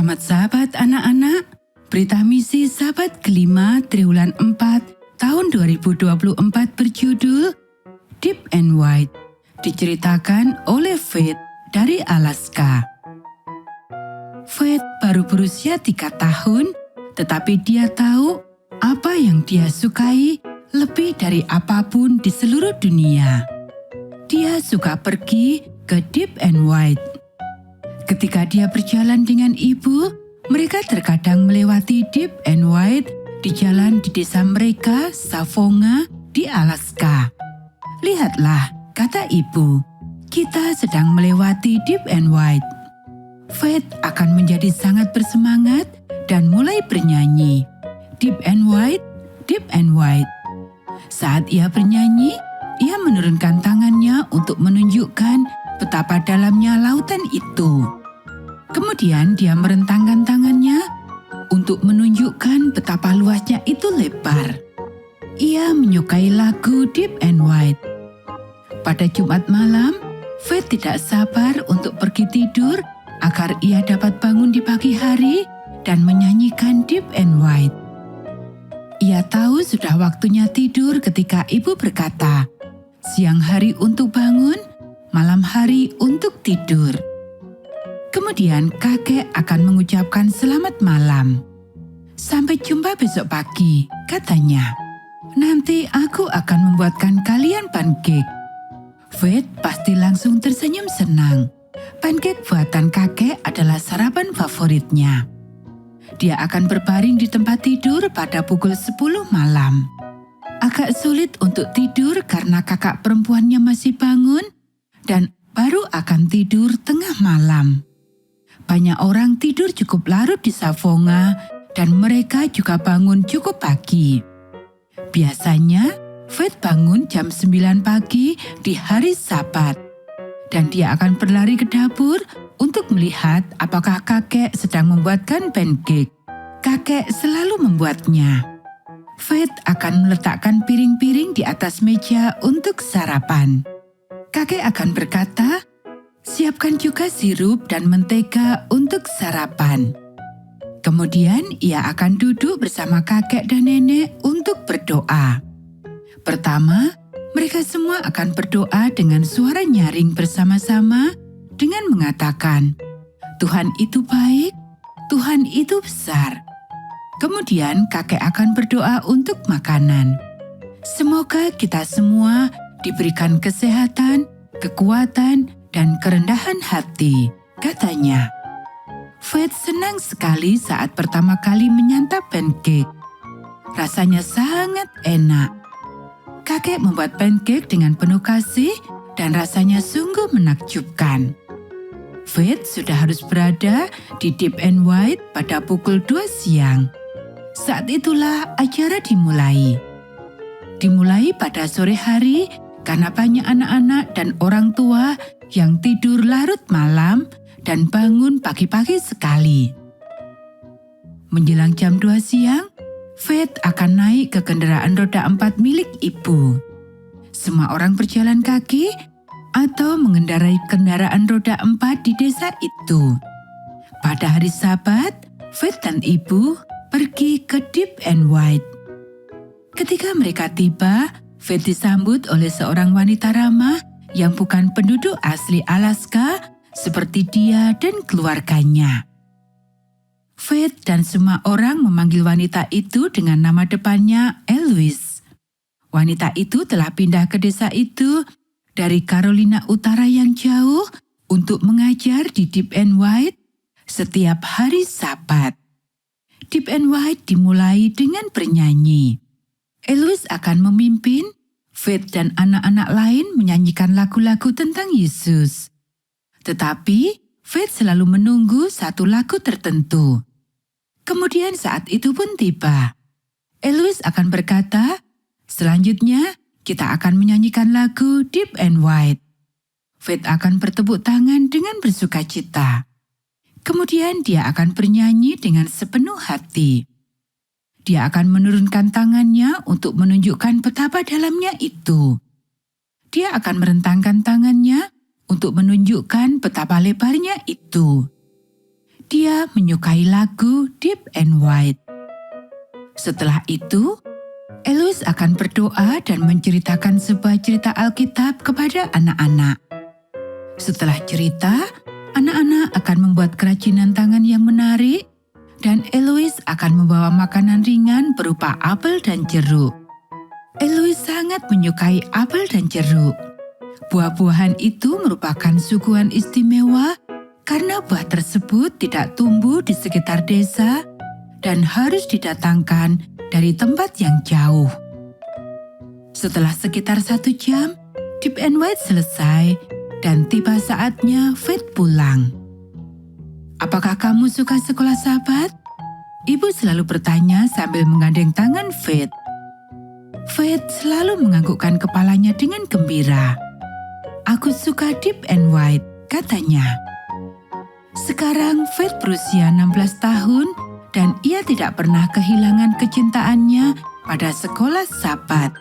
Selamat sahabat anak-anak, berita misi sahabat kelima triwulan 4 tahun 2024 berjudul Deep and Wide, diceritakan oleh Faith dari Alaska. Faith baru berusia 3 tahun, tetapi dia tahu apa yang dia sukai lebih dari apapun di seluruh dunia. Dia suka pergi ke Deep and Wide. Ketika dia berjalan dengan ibu, mereka terkadang melewati Deep and Wide di jalan di desa mereka, Savonga, di Alaska. Lihatlah, kata ibu, kita sedang melewati Deep and Wide. Faith akan menjadi sangat bersemangat dan mulai bernyanyi, Deep and Wide, Deep and Wide. Saat ia bernyanyi, ia menurunkan tangannya untuk menunjukkan betapa dalamnya lautan itu. Kemudian dia merentangkan tangannya untuk menunjukkan betapa luasnya itu lebar. Ia menyukai lagu Deep and Wide. Pada Jumat malam, Faith tidak sabar untuk pergi tidur agar ia dapat bangun di pagi hari dan menyanyikan Deep and Wide. Ia tahu sudah waktunya tidur ketika ibu berkata, siang hari untuk bangun, malam hari untuk tidur. Kemudian kakek akan mengucapkan selamat malam. Sampai jumpa besok pagi, katanya. Nanti aku akan membuatkan kalian pancake. Faith pasti langsung tersenyum senang. Pancake buatan kakek adalah sarapan favoritnya. Dia akan berbaring di tempat tidur pada pukul 10 malam. Agak sulit untuk tidur karena kakak perempuannya masih bangun dan baru akan tidur tengah malam. Banyak orang tidur cukup larut di Savonga dan mereka juga bangun cukup pagi. Biasanya, Faith bangun jam 9 pagi di hari Sabat. Dan dia akan berlari ke dapur untuk melihat apakah kakek sedang membuatkan pancake. Kakek selalu membuatnya. Faith akan meletakkan piring-piring di atas meja untuk sarapan. Kakek akan berkata, siapkan juga sirup dan mentega untuk sarapan. Kemudian ia akan duduk bersama kakek dan nenek untuk berdoa. Pertama, mereka semua akan berdoa dengan suara nyaring bersama-sama dengan mengatakan, Tuhan itu baik, Tuhan itu besar. Kemudian kakek akan berdoa untuk makanan. Semoga kita semua diberikan kesehatan, kekuatan, dan kerendahan hati, katanya. Faith senang sekali saat pertama kali menyantap pancake. Rasanya sangat enak. Kakek membuat pancake dengan penuh kasih dan rasanya sungguh menakjubkan. Faith sudah harus berada di Deep and Wide pada pukul 2 siang. Saat itulah acara dimulai. Dimulai pada sore hari karena banyak anak-anak dan orang tua yang tidur larut malam dan bangun pagi-pagi sekali. Menjelang jam 2 siang, Faith akan naik ke kendaraan roda 4 milik ibu. Semua orang berjalan kaki atau mengendarai kendaraan roda 4 di desa itu. Pada hari Sabat, Faith dan ibu pergi ke Deep and Wide. Ketika mereka tiba, Faith disambut oleh seorang wanita ramah yang bukan penduduk asli Alaska seperti dia dan keluarganya. Faith dan semua orang memanggil wanita itu dengan nama depannya Eloise. Wanita itu telah pindah ke desa itu dari Carolina Utara yang jauh untuk mengajar di Deep and Wide setiap hari Sabat. Deep and Wide dimulai dengan bernyanyi. Eloise akan memimpin, Faith dan anak-anak lain menyanyikan lagu-lagu tentang Yesus. Tetapi, Faith selalu menunggu satu lagu tertentu. Kemudian saat itu pun tiba. Eloise akan berkata, selanjutnya kita akan menyanyikan lagu Deep and Wide. Faith akan bertepuk tangan dengan bersukacita. Kemudian dia akan bernyanyi dengan sepenuh hati. Dia akan menurunkan tangannya untuk menunjukkan betapa dalamnya itu. Dia akan merentangkan tangannya untuk menunjukkan betapa lebarnya itu. Dia menyukai lagu Deep and Wide. Setelah itu, Eloise akan berdoa dan menceritakan sebuah cerita Alkitab kepada anak-anak. Setelah cerita, anak-anak akan membuat kerajinan tangan yang menarik, dan Eloise akan membawa makanan ringan berupa apel dan jeruk. Eloise sangat menyukai apel dan jeruk. Buah-buahan itu merupakan suguhan istimewa karena buah tersebut tidak tumbuh di sekitar desa dan harus didatangkan dari tempat yang jauh. Setelah sekitar 1 jam, Deep and Wide selesai dan tiba saatnya Faith pulang. Apakah kamu suka sekolah Sabat? Ibu selalu bertanya sambil menggandeng tangan Faith. Faith selalu menganggukkan kepalanya dengan gembira. Aku suka Deep and Wide, katanya. Sekarang Faith berusia 16 tahun dan ia tidak pernah kehilangan kecintaannya pada sekolah Sabat.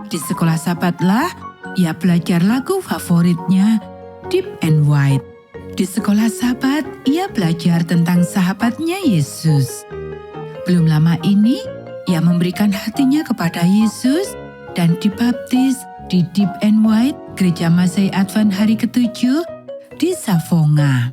Di sekolah Sabatlah ia belajar lagu favoritnya, Deep and Wide. Di sekolah Sabat ia belajar tentang sahabatnya Yesus. Belum lama ini, ia memberikan hatinya kepada Yesus dan dibaptis di Deep and Wide, Gereja Masehi Advent hari ke-7 di Savonga.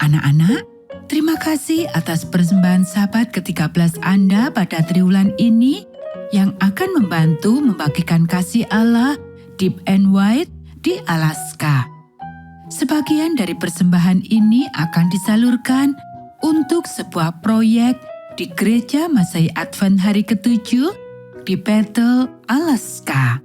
Anak-anak, terima kasih atas persembahan Sabat ke-13 Anda pada triwulan ini yang akan membantu membagikan kasih Allah Deep and Wide di Alaska. Sebagian dari persembahan ini akan disalurkan untuk sebuah proyek di Gereja Masehi Advent hari ke-7 di Bethel, Alaska.